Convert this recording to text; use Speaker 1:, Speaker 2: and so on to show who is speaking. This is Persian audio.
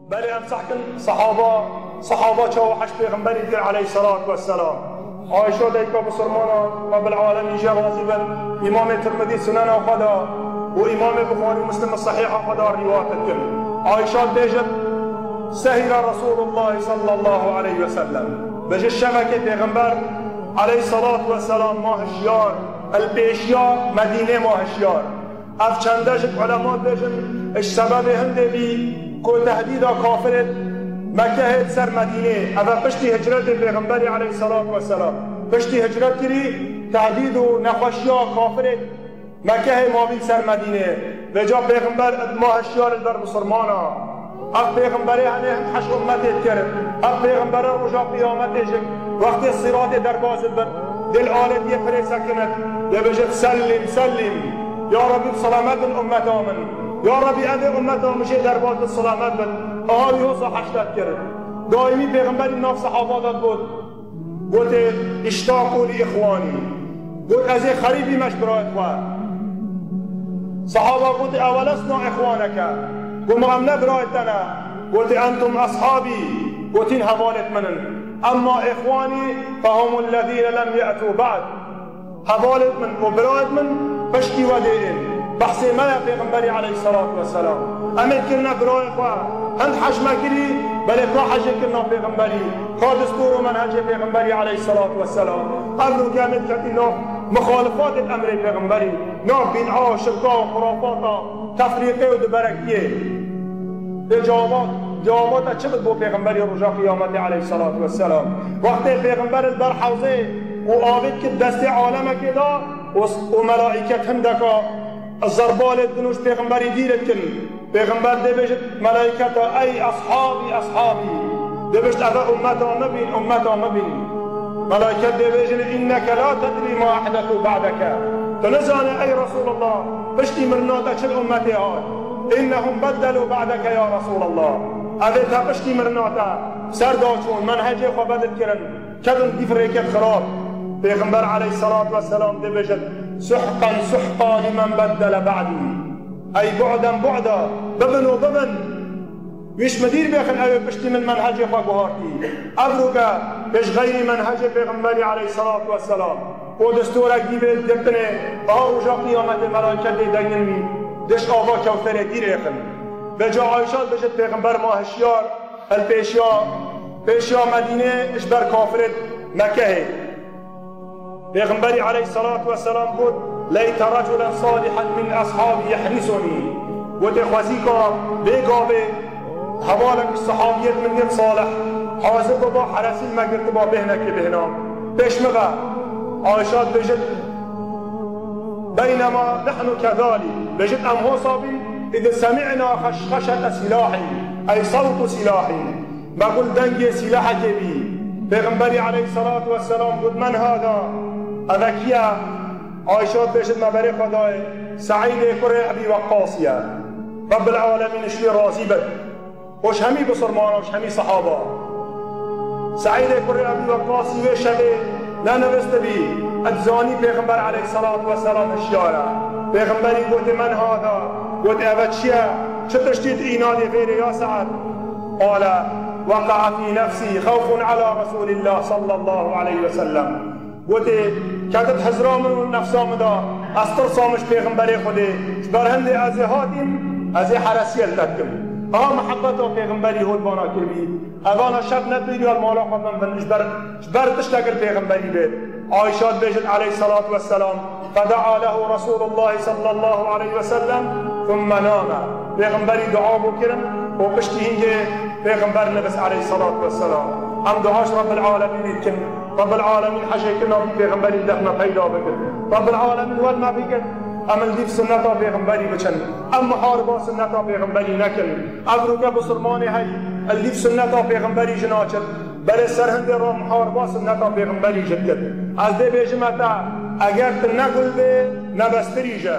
Speaker 1: بل امسحكن صحابه چاوحش پیغمبری دیر علیه الصلاة والسلام عایشه دیکا بسرمانا رب العالمین جوازی بل امام ترمذی سنن خدا و امام بخاری مسلم الصحیح خدا روایت کن عایشه بیجت سهر رسول الله صلی الله علیه وسلم بجه شمک پیغمبر علیه الصلاة والسلام ماهشیار البیشیار مدینه ماهشیار اف چندش علماء بیجن اش سبب هنده بی که تهدید کافر مکه سر مدینه اما پشتی هجرت پیغمبر علیه الصلاة والسلام پشتی هجرت کری تهدید و نخوشیا کافر مکه مابین سر مدینه و جا پیغمبر ماهشیار در بسرمانا اف پیغمبری هم حش امتت کرد اف پیغمبر رجا قیامت شک وقتی صراط در بازد بد دل آلت یه پری سکنت یه بجد سلم یا ربی بسلامت الامت آمن یا ربی اده امت آمشه در بازد سلامت بد آهاوی حوصا حشتت کرد دائمی پیغمبری ناف صحاباتت بود گوت اشتاقو لی اخوانی گوت از خریبی مش برایت خواه صحابه گوت اول اسنا اخوانکا گوت مغم نبرایتنا گوت انتم اصحابی گوتین حوالت منن اما اخوانی فهم الذين لم يأتوا بعد حوالت من و برایت من پشتی و دیئن بحث منع پیغمبری علیه الصلاة والسلام امید کرنا برای خواه هند حجمه کری بله که حجه کرنا پیغمبری خواه دستور و منهج پیغمبری علیه الصلاة والسلام قبل که امید کرنا مخالفات الامر پیغمبری ناف بینعا شرکا و خرافاتا تفریقه و دبرکیه به جوابات چه بود بو پیغمبری رجا قیامت علیه الصلاة والسلام وقتی پیغمبر بر حوزه و آوید که دست عالمه که دا و ملائکت هم دکا الضربال دنوش پیغمبری دیرت کن پیغمبر ده بشت ملائکتا ای اصحابی ده بشت اذا امتا مبین ملائکت ده بشت انك لا تدري ما احدثوا بعدك تنزان ای رسول الله بشتی مرناتا چل امتی های انهم بدلوا بعدك يا رسول الله اذا تا بشتی مرناتا سرداچون منهج خوابدت کرن کدن دیفریکت خراب پیغمبر علیه الصلاة والسلام ده بشت سحقا لمن بدل بعدي اي بعدا ببن ويش مدير بيخن اوي بشتي من منهج فاقوهاتي ابروكا بيش غير منهج پیغمبر عليه الصلاة والسلام و دستورك دي بيت دبتنه بها رجا قيامت الملائكة دي دينمي دش آوا كوثر دير يخن بجا عائشات بجت پیغمبر ماهشيار البيشيا مدينة اشبر كافرت مكه پیغمبری علیه الصلاة والسلام بود لیت رجلا صالحا من اصحابی یحرسنی و تخوزی که بگاوه حوالک الصحابیت من ید صالح حاضر با حرسی مگرد با بهنک بهنام پیشمغه عایشات بجد بینما نحن كذالك بجد امهو صابي اذا سمعنا خشخشة سلاحي اي صوت سلاحي بقول دنجي سلاحك بي پیغمبری علیه الصلاة والسلام بود من هذا اذکیه عایشات بشد مبری خدای سعید کره ابی وقاصیه رب العالمین اشوی راضی بد وش همی بسرمانا وش همی صحابه سعید کره ابی وقاصی و شبه ننوست بی ادزانی پیغمبر علیه الصلاة والسلام اشیاره پیغمبری بود من هذا بود اوچیه چه تشتید اینادی غیر یا سعد قال وقع في نفسي خوف على رسول الله صلى الله عليه وسلم قلت كاتت حزرام من نفسام دا استر صامش پیغمبر خودي برهند از هاتم از حرسيل تكم محبته پیغمبری هول بانا كربي اوانا شب ندري المالا خدم بن جبر تشتغل پیغمبری بيت عائشات بيجت عليه الصلاة والسلام فدعا له رسول الله صلى الله عليه وسلم ثم نام پیغمبری دعا بكرم وقشتي هنجي پیغمبر نبس علیه الصلاة والسلام ام دعاش رب العالمین يتكن رب العالمین حشي كنا پیغمبری دفنا پیدا بکن رب العالمین والما بکن ام الدیف سنتا پیغمبری بچن ام محاربا سنتا پیغمبری نکن ابروکا بسرمانی هی الدیف سنتا پیغمبری جناچد بل سرهند را محاربا سنتا پیغمبری جد کد از ده بیجمتا اگر تنقل به نبستری جا